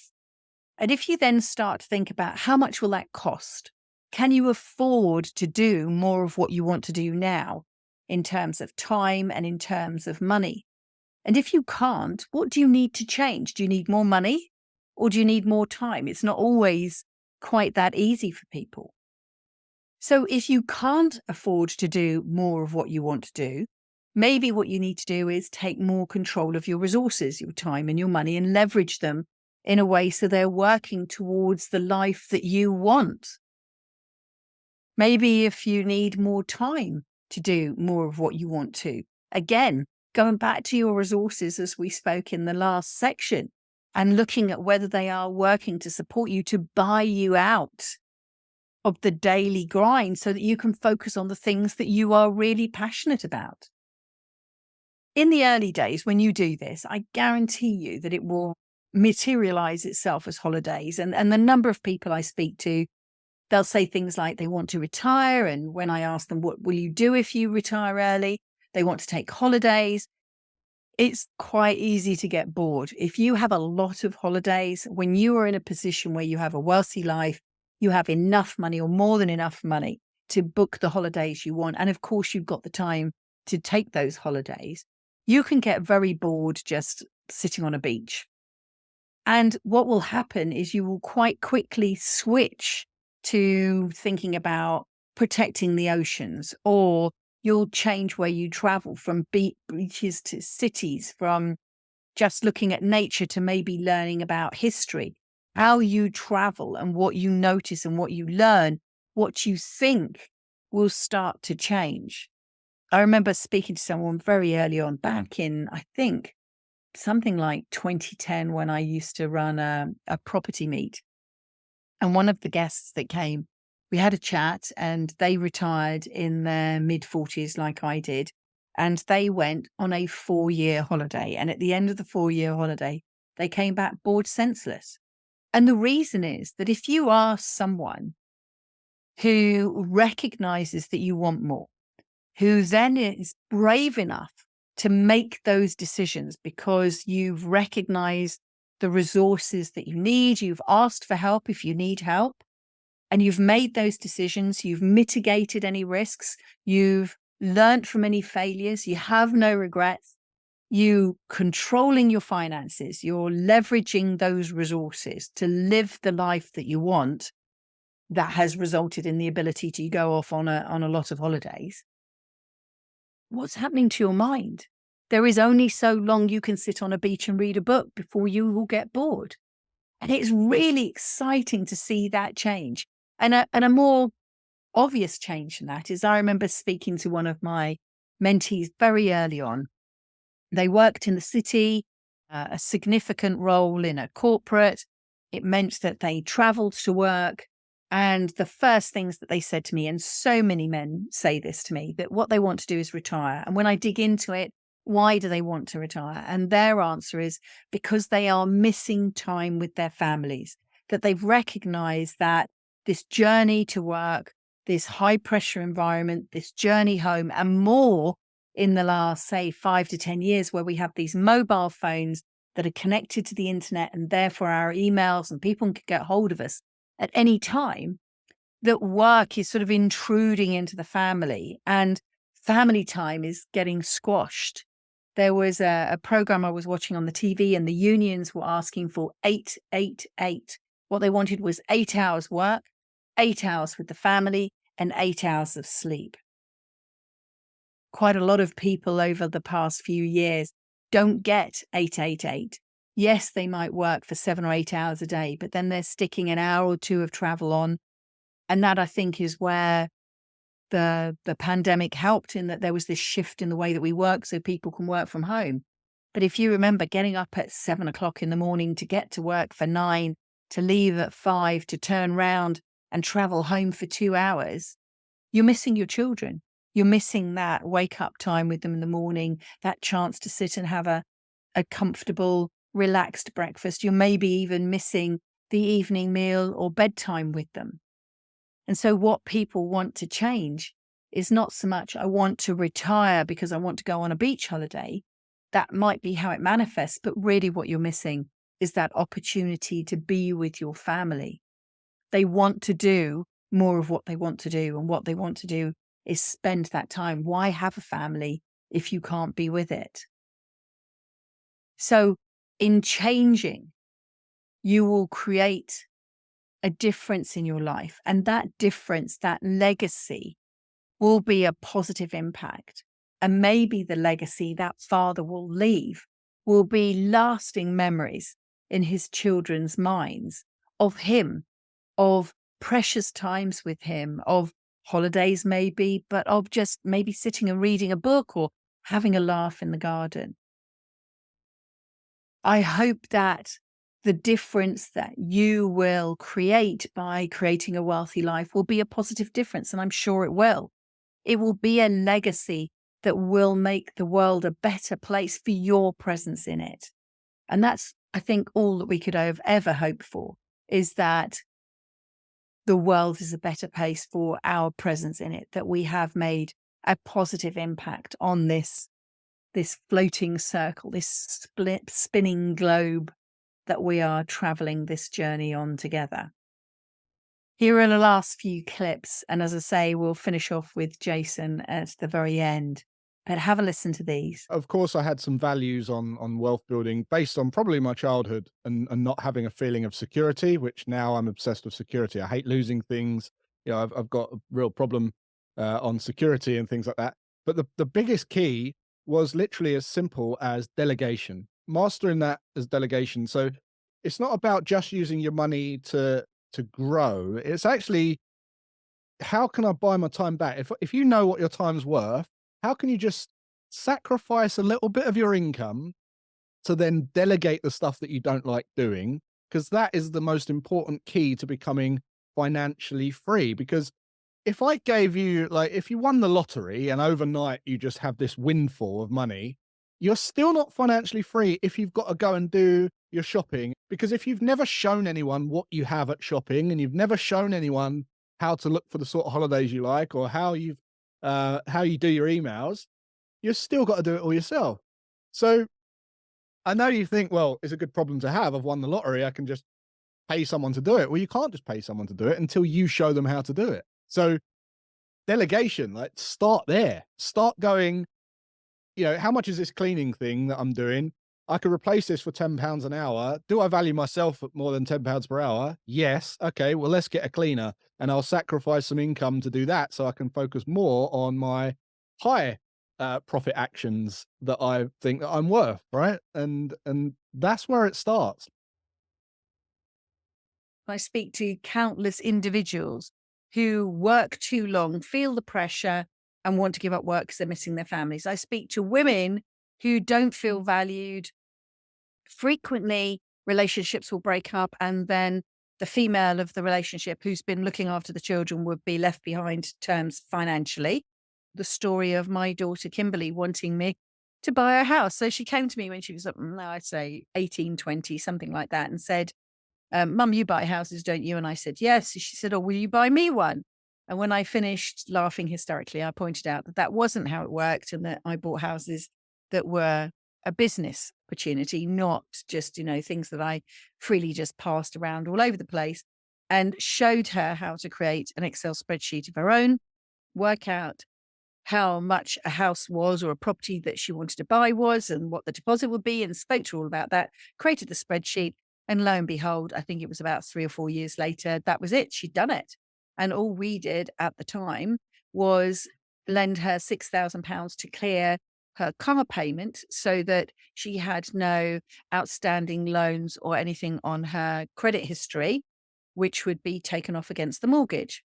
And if you then start to think about how much will that cost? Can you afford to do more of what you want to do now in terms of time and in terms of money? And if you can't, what do you need to change? Do you need more money or do you need more time? It's not always quite that easy for people. So if you can't afford to do more of what you want to do, maybe what you need to do is take more control of your resources, your time and your money, and leverage them in a way so they're working towards the life that you want. Maybe if you need more time to do more of what you want to. Again, going back to your resources as we spoke in the last section and looking at whether they are working to support you, to buy you out of the daily grind so that you can focus on the things that you are really passionate about. In the early days, when you do this, I guarantee you that it will materialize itself as holidays. And the number of people I speak to, they'll say things like they want to retire. And when I ask them, what will you do if you retire early? They want to take holidays. It's quite easy to get bored. If you have a lot of holidays, when you are in a position where you have a wealthy life, you have enough money or more than enough money to book the holidays you want. And of course, you've got the time to take those holidays. You can get very bored just sitting on a beach. And what will happen is you will quite quickly switch to thinking about protecting the oceans, or you'll change where you travel from beaches to cities, from just looking at nature to maybe learning about history. How you travel and what you notice and what you learn, what you think will start to change. I remember speaking to someone very early on back in, I think, something like 2010 when I used to run a property meet. And one of the guests that came, we had a chat and they retired in their mid-40s like I did. And they went on a 4-year holiday. And at the end of the 4-year holiday, they came back bored senseless. And the reason is that if you are someone who recognizes that you want more, who then is brave enough to make those decisions because you've recognized the resources that you need, you've asked for help if you need help, and you've made those decisions, you've mitigated any risks, you've learned from any failures, you have no regrets, you controlling your finances, you're leveraging those resources to live the life that you want, that has resulted in the ability to go off on a lot of holidays. What's happening to your mind? There is only so long you can sit on a beach and read a book before you will get bored. And it's really exciting to see that change. And a more obvious change in that is I remember speaking to one of my mentees very early on. They worked in the city, a significant role in a corporate. It meant that they traveled to work. And the first things that they said to me, and so many men say this to me, that what they want to do is retire. And when I dig into it, why do they want to retire? And their answer is because they are missing time with their families, that they've recognized that this journey to work, this high pressure environment, this journey home, and more in the last, say, 5 to 10 years, where we have these mobile phones that are connected to the internet and therefore our emails and people can get hold of us at any time, that work is sort of intruding into the family and family time is getting squashed. There was a program I was watching on the TV and the unions were asking for 8-8-8. What they wanted was 8 hours work, 8 hours with the family, and 8 hours of sleep. Quite a lot of people over the past few years don't get 8-8-8. Yes, they might work for 7 or 8 hours a day, but then they're sticking an hour or two of travel on. And that, I think, is where the pandemic helped, in that there was this shift in the way that we work so people can work from home. But if you remember getting up at 7 o'clock in the morning to get to work for 9, to leave at 5, to turn round and travel home for 2 hours, you're missing your children. You're missing that wake up time with them in the morning, that chance to sit and have a comfortable, relaxed breakfast. You're maybe even missing the evening meal or bedtime with them. And so what people want to change is not so much, I want to retire because I want to go on a beach holiday. That might be how it manifests, but really what you're missing is that opportunity to be with your family. They want to do more of what they want to do, and what they want to do is spend that time. Why have a family if you can't be with it? So in changing, you will create a difference in your life. And that difference, that legacy, will be a positive impact. And maybe the legacy that father will leave will be lasting memories in his children's minds of him, of precious times with him, of holidays maybe, but of just maybe sitting and reading a book or having a laugh in the garden. I hope that the difference that you will create by creating a wealthy life will be a positive difference, and I'm sure it will. It will be a legacy that will make the world a better place for your presence in it. And that's, I think, all that we could have ever hoped for, is that the world is a better place for our presence in it, that we have made a positive impact on this floating circle, this spinning globe that we are traveling this journey on together. Here are the last few clips, and as I say, we'll finish off with Jason at the very end. But have a listen to these. Of course, I had some values on wealth building based on probably my childhood and not having a feeling of security, which now I'm obsessed with security. I hate losing things. You know, I've got a real problem on security and things like that. But the biggest key was literally as simple as delegation, mastering that as delegation. So it's not about just using your money to grow. It's actually, how can I buy my time back? If you know what your time's worth, how can you just sacrifice a little bit of your income to then delegate the stuff that you don't like doing? Because that is the most important key to becoming financially free. Because if I gave you, like, if you won the lottery and overnight you just have this windfall of money, you're still not financially free if you've got to go and do your shopping. Because if you've never shown anyone what you have at shopping, and you've never shown anyone how to look for the sort of holidays you like, or how you do your emails, you've still got to do it all yourself. So I know you think, well, it's a good problem to have. I've won the lottery. I can just pay someone to do it. Well, you can't just pay someone to do it until you show them how to do it. So delegation, like, start there. Start going, you know, how much is this cleaning thing that I'm doing? I could replace this for £10 an hour. Do I value myself at more than £10 per hour? Yes. Okay, well, let's get a cleaner, and I'll sacrifice some income to do that so I can focus more on my high profit actions that I think that I'm worth, right? And that's where it starts. I speak to countless individuals who work too long, feel the pressure, and want to give up work because they're missing their families. I speak to women who don't feel valued. Frequently, relationships will break up, and then the female of the relationship who's been looking after the children would be left behind terms financially. The story of my daughter, Kimberly, wanting me to buy a house. So she came to me when she was, I'd say 18, 20, something like that, and said, Mum, you buy houses, don't you? And I said, yes. She said, oh, will you buy me one? And when I finished laughing hysterically, I pointed out that that wasn't how it worked, and that I bought houses that were a business opportunity, not just, things that I freely just passed around all over the place, and showed her how to create an Excel spreadsheet of her own, work out how much a house was or a property that she wanted to buy was, and what the deposit would be, and spoke to her all about that, created the spreadsheet. And lo and behold, I think it was about 3 or 4 years later, that was it. She'd done it. And all we did at the time was lend her £6,000 to clear her car payment so that she had no outstanding loans or anything on her credit history, which would be taken off against the mortgage.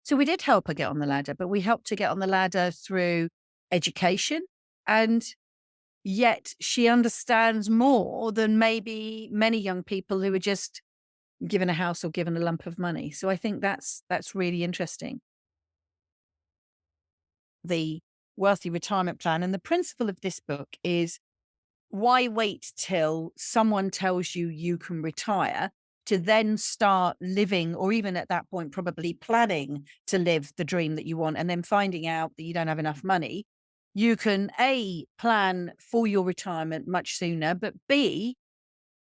So we did help her get on the ladder, but we helped her get on the ladder through education. And yet she understands more than maybe many young people who are just given a house or given a lump of money. So I think that's really interesting. The Wealthy Retirement Plan, and the principle of this book is, why wait till someone tells you you can retire to then start living, or even at that point probably planning to live the dream that you want, and then finding out that you don't have enough money? You can A, plan for your retirement much sooner, but B,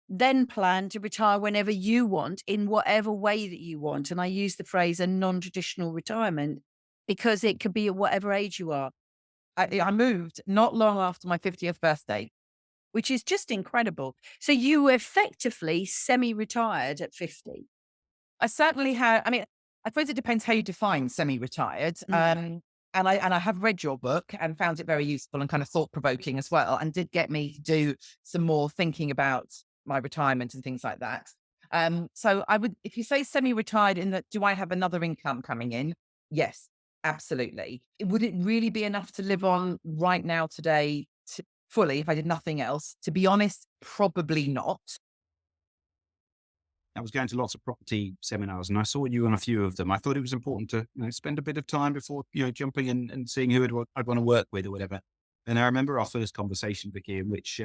then plan to retire whenever you want, in whatever way that you want. And I use the phrase a non-traditional retirement because it could be at whatever age you are. I moved not long after my 50th birthday, which is just incredible. So you were effectively semi-retired at 50. I certainly had. I mean, I suppose it depends how you define semi-retired. And I have read your book and found it very useful and kind of thought-provoking as well, and did get me to do some more thinking about my retirement and things like that. So I would, if you say semi-retired in that, do I have another income coming in? Yes, absolutely. Would it really be enough to live on right now today fully if I did nothing else? To be honest, probably not. I was going to lots of property seminars and I saw you on a few of them. I thought it was important to spend a bit of time before jumping in and seeing who I'd want to work with or whatever. And I remember our first conversation, Vicky, in which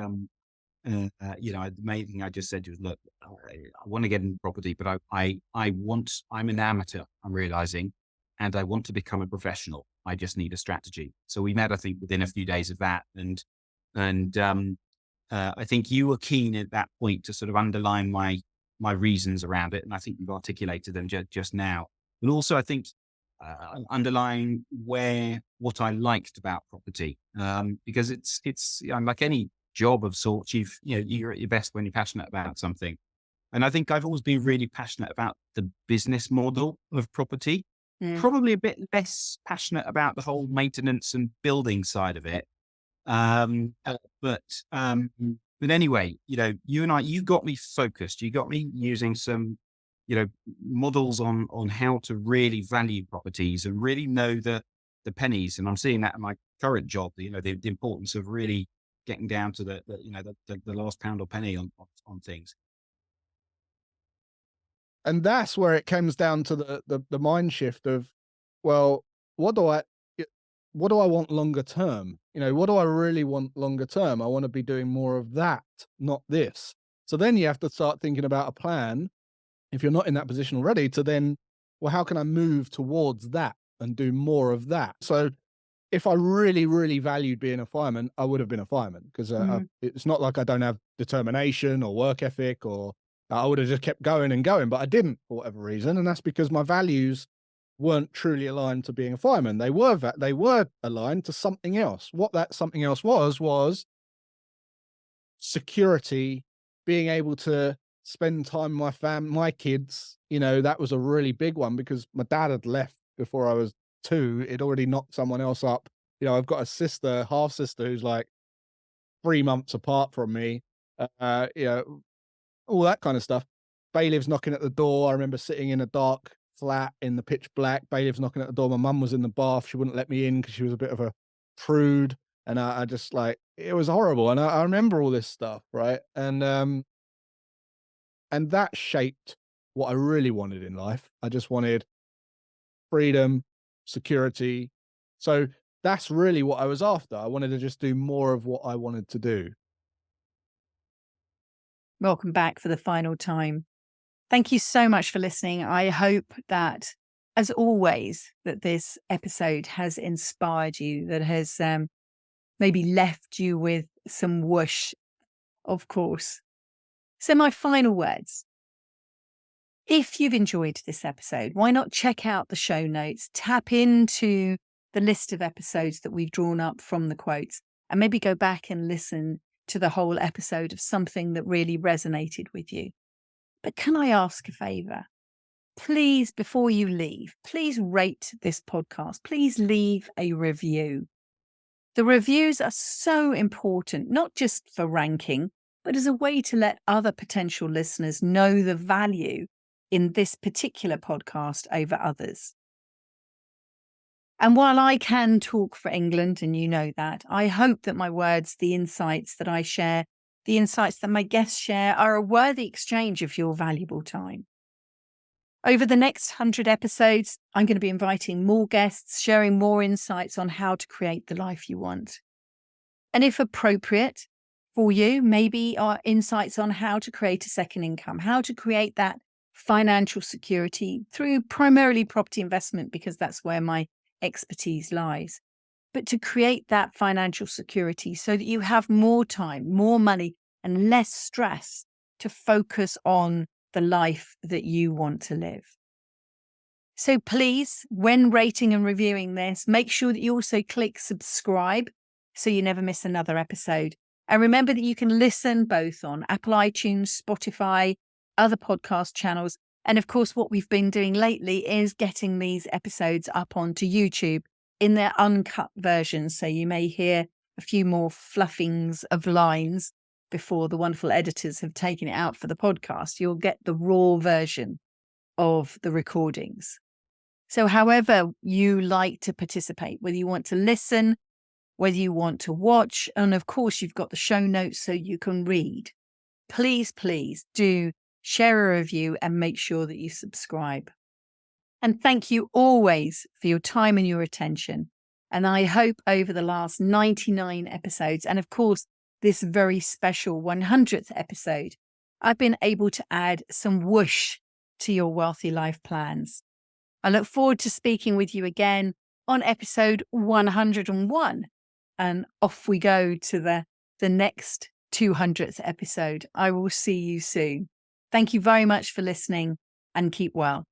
the main thing I just said was, look, I want to get into property, but I'm an amateur, I'm realizing, and I want to become a professional. I just need a strategy. So we met, I think, within a few days of that. And I think you were keen at that point to sort of underline my reasons around it. And I think you've articulated them just now. And also, I think underlying what I liked about property, because it's like any job of sorts, you're at your best when you're passionate about something. And I think I've always been really passionate about the business model of property, probably a bit less passionate about the whole maintenance and building side of it. But anyway, you and I, you got me focused. You got me using some, models on how to really value properties and really know the pennies. And I'm seeing that in my current job, the importance of really getting down to the last pound or penny on things. And that's where it comes down to the mind shift of, well, what do I want longer term? What do I really want longer term? I want to be doing more of that, not this. So then you have to start thinking about a plan, if you're not in that position already, to then, well, how can I move towards that and do more of that? So if I really, really valued being a fireman, I would have been a fireman, because it's not like I don't have determination or work ethic, or I would have just kept going and going, but I didn't for whatever reason. And that's because my values weren't truly aligned to being a fireman. They were aligned to something else. What that something else was security, being able to spend time with my kids. That was a really big one, because my dad had left before I was 2. It already knocked someone else up. I've got a half sister who's like 3 months apart from me. All that kind of stuff. Bailiffs knocking at the door. I remember sitting in a dark flat in the pitch black. Bailiffs knocking at the door. My mum was in the bath. She wouldn't let me in because she was a bit of a prude. And I just it was horrible. And I remember all this stuff, right? And that shaped what I really wanted in life. I just wanted freedom, security. So that's really what I was after. I wanted to just do more of what I wanted to do. Welcome back for the final time. Thank you so much for listening. I hope that, as always, that this episode has inspired you, that has maybe left you with some whoosh, of course. So my final words. If you've enjoyed this episode, why not check out the show notes, tap into the list of episodes that we've drawn up from the quotes, and maybe go back and listen to the whole episode of something that really resonated with you. But can I ask a favor? Please, before you leave, please rate this podcast. Please leave a review. The reviews are so important, not just for ranking, but as a way to let other potential listeners know the value in this particular podcast over others. And while I can talk for England, and you know that, I hope that my words, the insights that I share, the insights that my guests share, are a worthy exchange of your valuable time. Over the next 100 episodes, I'm going to be inviting more guests, sharing more insights on how to create the life you want. And if appropriate for you, maybe our insights on how to create a second income, how to create that financial security through primarily property investment, because that's where my expertise lies. But to create that financial security so that you have more time, more money, and less stress to focus on the life that you want to live. So please, when rating and reviewing this, make sure that you also click subscribe so you never miss another episode. And remember that you can listen both on Apple iTunes, Spotify, other podcast channels. And of course, what we've been doing lately is getting these episodes up onto YouTube in their uncut versions. So you may hear a few more fluffings of lines, before the wonderful editors have taken it out for the podcast. You'll get the raw version of the recordings. So however you like to participate, whether you want to listen, whether you want to watch, and of course you've got the show notes so you can read, please do share a review and make sure that you subscribe. And thank you always for your time and your attention. And I hope over the last 99 episodes, and of course, this very special 100th episode, I've been able to add some whoosh to your wealthy life plans. I look forward to speaking with you again on episode 101. And off we go to the next 200th episode. I will see you soon. Thank you very much for listening and keep well.